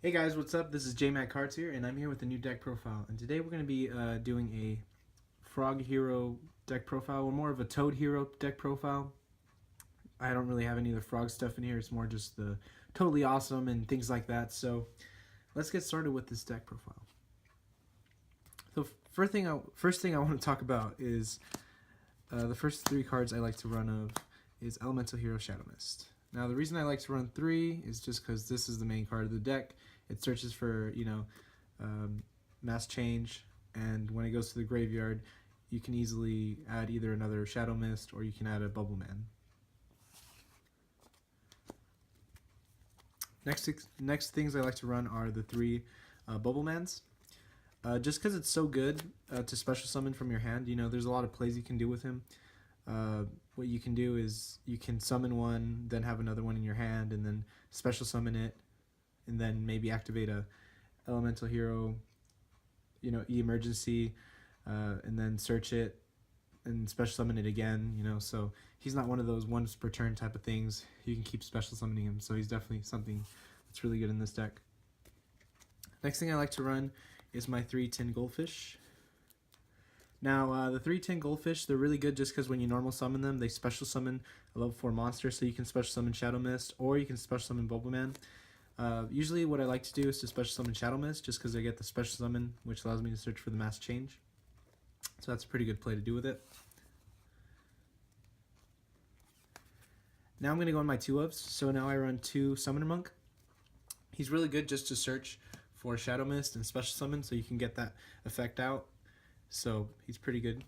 Hey guys, what's up? This is JMac Cards here, and I'm here with a new deck profile. And today we're going to be doing a Frog Hero deck profile, or more of a Toad Hero deck profile. I don't really have any of the Frog stuff in here. It's more just the totally awesome and things like that. So let's get started with this deck profile. So first thing I want to talk about is the first three cards I like to run of is Elemental Hero Shadow Mist. Now the reason I like to run three is just because this is the main card of the deck. It searches for, mass change, and when it goes to the graveyard, you can easily add either another Shadow Mist or you can add a Bubble Man. Next things I like to run are the three Bubble Mans. Just because it's so good to special summon from your hand. There's a lot of plays you can do with him. What you can do is you can summon one, then have another one in your hand, and then special summon it, and then maybe activate a elemental hero, emergency, and then search it and special summon it again. So he's not one of those once per turn type of things. You can keep special summoning him, so he's definitely something that's really good in this deck. Next thing I like to run is my 3 tin goldfish. Now, the 3 tin goldfish, they're really good just because when you normal summon them, they special summon a level 4 monster, so you can special summon Shadow Mist, or you can special summon Bubble Man. Usually what I like to do is to special summon Shadow Mist, just because I get the special summon, which allows me to search for the mass change. So that's a pretty good play to do with it. Now I'm going to go on my 2-ofs, so now I run 2 Summoner Monk. He's really good just to search for Shadow Mist and special summon, so you can get that effect out. So he's pretty good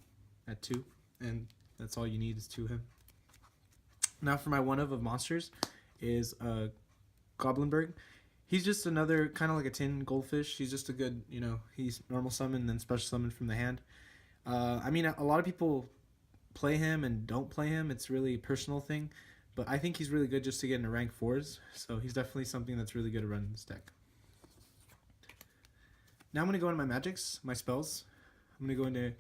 at 2, and that's all you need is 2 of him. Now for my 1-of monsters is Goblinberg. He's just another kind of like a tin goldfish. He's just a good, he's normal summon and then special summon from the hand. I mean, a lot of people play him and don't play him. It's really a personal thing, but I think he's really good just to get into rank 4s. So he's definitely something that's really good to run in this deck. Now I'm going to go into my magics, my spells. I'm going to go into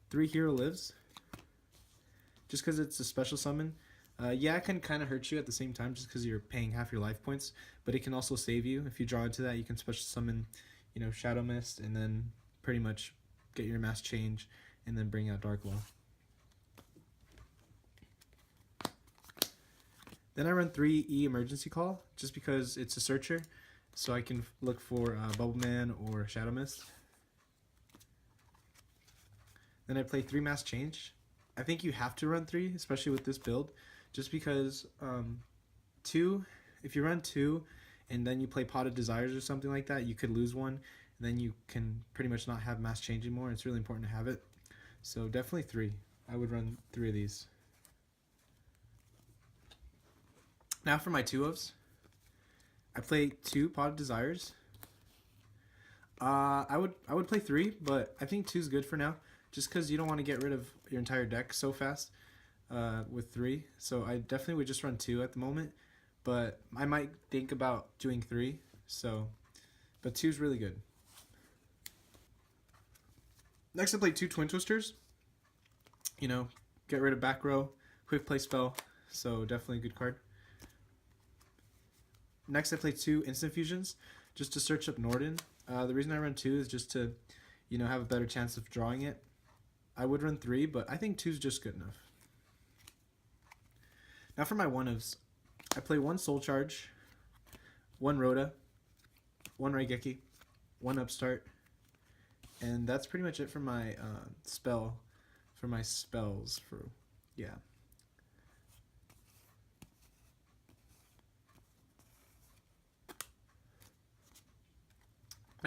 3 Hero Lives, just because it's a special summon. Yeah, it can kind of hurt you at the same time just because you're paying half your life points, but it can also save you. If you draw into that, you can special summon, Shadow Mist, and then pretty much get your mass change, and then bring out Dark Law. Then I run 3 E Emergency Call, just because it's a searcher, so I can look for Bubble Man or Shadow Mist. Then I play 3 Mass Change. I think you have to run 3, especially with this build, just because 2, if you run 2 and then you play Pot of Desires or something like that, you could lose one, and then you can pretty much not have Mass Change anymore. It's really important to have it. So definitely 3. I would run 3 of these. Now for my 2-ofs. I play 2 Pot of Desires. I would play 3, but I think 2 is good for now, just because you don't want to get rid of your entire deck so fast with 3. So I definitely would just run 2 at the moment, but I might think about doing 3. But 2 is really good. Next I play 2 Twin Twisters. Get rid of back row, quick play spell, so definitely a good card. Next I play 2 Instant Fusions, just to search up Norden. The reason I run 2 is just to, have a better chance of drawing it. I would run 3, but I think 2 is just good enough. Now for my 1-ofs, I play 1 Soul Charge, 1 Rhoda, 1 Raigeki, 1 Upstart, and that's pretty much it for my spells. Now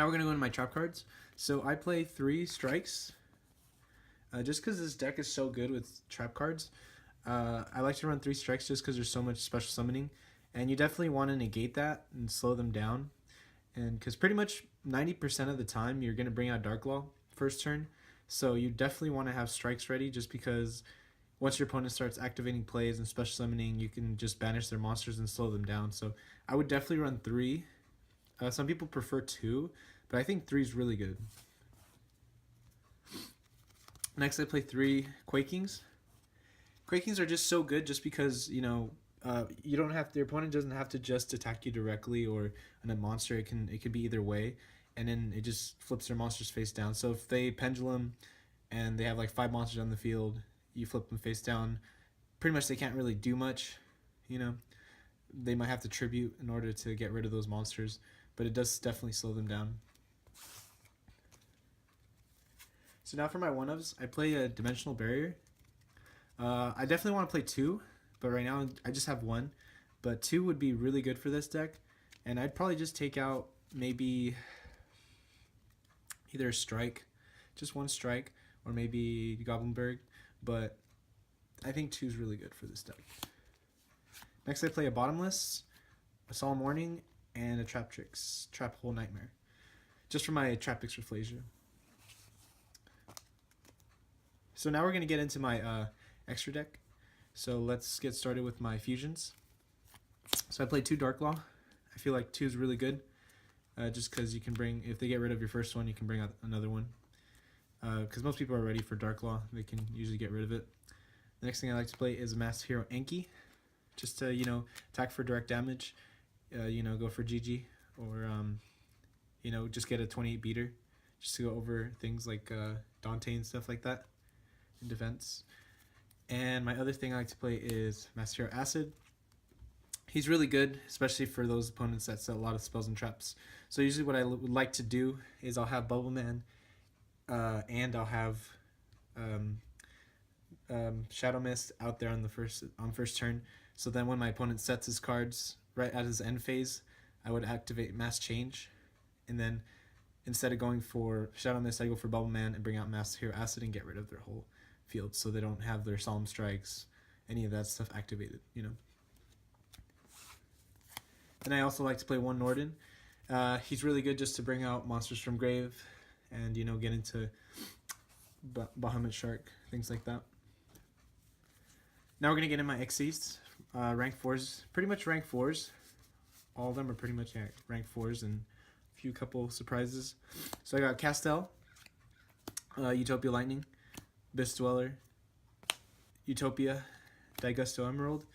we're going to go into my trap cards. So I play 3 Strikes. Just because this deck is so good with trap cards, I like to run 3 Strikes just because there's so much special summoning. And you definitely want to negate that and slow them down. And because pretty much 90% of the time you're going to bring out Dark Law first turn. So you definitely want to have Strikes ready, just because once your opponent starts activating plays and special summoning, you can just banish their monsters and slow them down. So I would definitely run 3. Some people prefer 2, but I think 3 is really good. Next I play 3 Quakings. Quakings are just so good just because, You don't have your opponent doesn't have to just attack you directly or on a monster. It could be either way, and then it just flips their monsters face down. So if they pendulum and they have like 5 monsters on the field, you flip them face down. Pretty much they can't really do much, you know. They might have to tribute in order to get rid of those monsters, but it does definitely slow them down. So now for my one-ofs, I play a Dimensional Barrier. I definitely want to play 2, but right now I just have 1. But 2 would be really good for this deck, and I'd probably just take out maybe either a Strike, just 1 Strike, or maybe Goblinberg, but I think 2 is really good for this deck. Next I play a Bottomless, a Solemn Warning, and a Trap Hole Nightmare, just for my Trapix Rafflesia. So now we're going to get into my extra deck. So let's get started with my fusions. So I played 2 Dark Law. I feel like 2 is really good, just because you can bring, if they get rid of your first one, you can bring out another one. Because most people are ready for Dark Law, they can usually get rid of it. The next thing I like to play is a Master Hero Enki, just to, you know, attack for direct damage, you know, go for GG, or, you know, just get a 28 beater, just to go over things like Dante and stuff like that in defense. And my other thing I like to play is Master Hero Acid. He's really good, especially for those opponents that set a lot of spells and traps. So usually what I would like to do is I'll have Bubble Man, and I'll have Shadow Mist out there on first turn. So then when my opponent sets his cards right at his end phase, I would activate Mass Change, and then instead of going for Shadow Mist, I go for Bubble Man and bring out Master Hero Acid and get rid of their whole field, so they don't have their Solemn Strikes, any of that stuff activated, you know. And I also like to play 1 Norden. He's really good just to bring out monsters from grave, and, you know, get into Bahamut Shark, things like that. Now we're gonna get in my Xyz. Rank 4s, pretty much rank 4s. All of them are pretty much rank 4s, and a few couple surprises. So I got Castel, Utopia Lightning, Abyss Dweller, Utopia, Daigusto Emerald,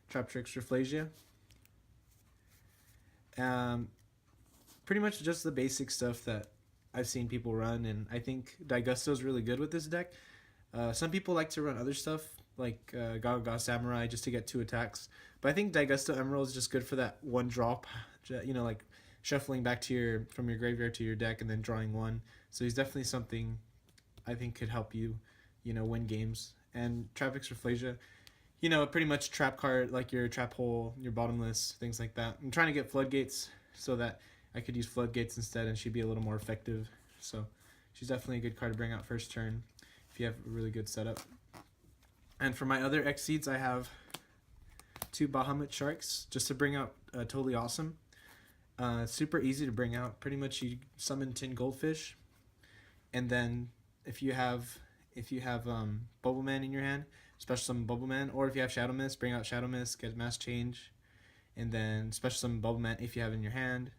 Traptrix Rafflesia. Pretty much just the basic stuff that I've seen people run, and I think Daigusto is really good with this deck. Some people like to run other stuff, like Gaga Samurai, just to get 2 attacks. But I think Daigusto Emerald is just good for that 1 drop, you know, like shuffling back to from your graveyard to your deck and then drawing 1. So he's definitely something I think could help you, you know, win games. And Trapix Rafflesia, you know, pretty much trap card, like your Trap Hole, your Bottomless, things like that. I'm trying to get Floodgates so that I could use Floodgates instead, and she'd be a little more effective. So she's definitely a good card to bring out first turn if you have a really good setup. And for my other Xyz, I have 2 Bahamut Sharks, just to bring out Totally Awesome. Super easy to bring out. Pretty much you summon 10 Goldfish, and then if you have Bubble Man in your hand, special summon Bubble Man, or if you have Shadow Mist, bring out Shadow Mist, get Mass Change, and then special summon Bubble Man if you have it in your hand.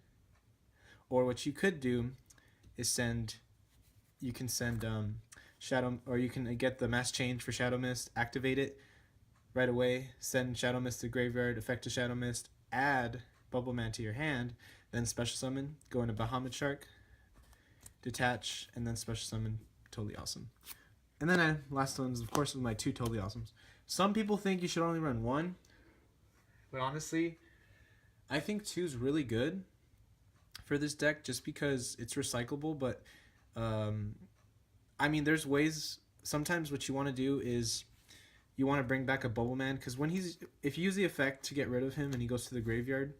Or what you could do is you can send Shadow, or you can get the Mass Change for Shadow Mist, activate it right away, send Shadow Mist to graveyard, effect a Shadow Mist, add Bubble Man to your hand, then special summon, go into Bahamut Shark, detach, and then special summon Totally Awesome. And then last ones, of course, with my 2 Totally Awesomes. Some people think you should only run 1, but honestly, I think 2 is really good for this deck just because it's recyclable. But I mean, there's ways. Sometimes what you want to do is you want to bring back a Bubble Man, because if you use the effect to get rid of him and he goes to the graveyard,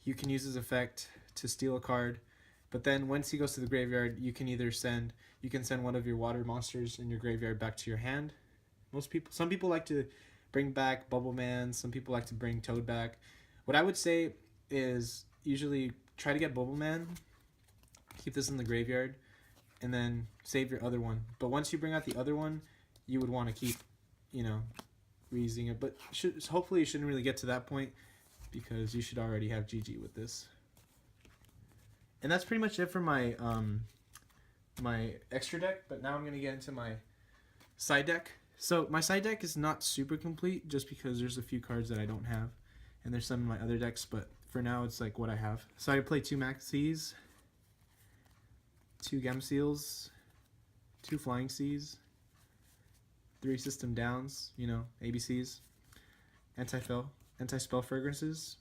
you can use his effect to steal a card. But then once he goes to the graveyard, you can send one of your water monsters in your graveyard back to your hand. Some people like to bring back Bubble Man. Some people like to bring Toad back. What I would say is usually try to get Bubble Man, keep this in the graveyard, and then save your other one. But once you bring out the other one, you would want to keep, you know, reusing it. But hopefully you shouldn't really get to that point, because you should already have GG with this. And that's pretty much it for my my extra deck. But now I'm going to get into my side deck. So my side deck is not super complete just because there's a few cards that I don't have, and there's some in my other decks, but for now it's like what I have. So I play 2 Maxis, 2 Gem Seals, 2 Flying Seas, 3 System Downs, you know, ABCs, Anti-Spell Fragrances,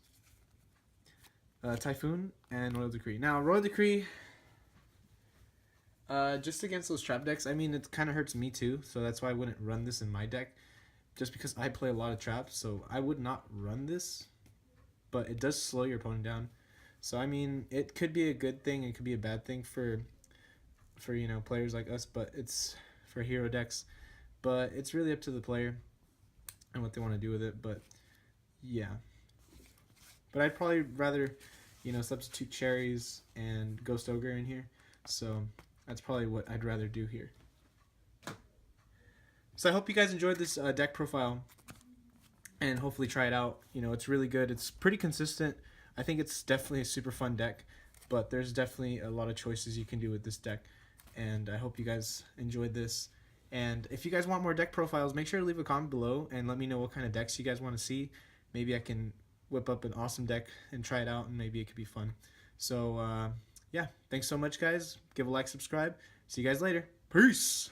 Typhoon, and Royal Decree. Now, Royal Decree, just against those trap decks, I mean, it kind of hurts me too, so that's why I wouldn't run this in my deck, just because I play a lot of traps, so I would not run this, but it does slow your opponent down. So, I mean, it could be a good thing, it could be a bad thing for you know, players like us, but it's for hero decks, but it's really up to the player and what they want to do with it. But yeah, but I'd probably rather, you know, substitute cherries and Ghost Ogre in here, so that's probably what I'd rather do here. So I hope you guys enjoyed this deck profile, and hopefully try it out. You know, it's really good, it's pretty consistent. I think it's definitely a super fun deck, but there's definitely a lot of choices you can do with this deck, and I hope you guys enjoyed this. And if you guys want more deck profiles, make sure to leave a comment below and let me know what kind of decks you guys want to see. Maybe I can whip up an awesome deck and try it out, and maybe it could be fun. So yeah, thanks so much, guys. Give a like, subscribe. See you guys later. Peace.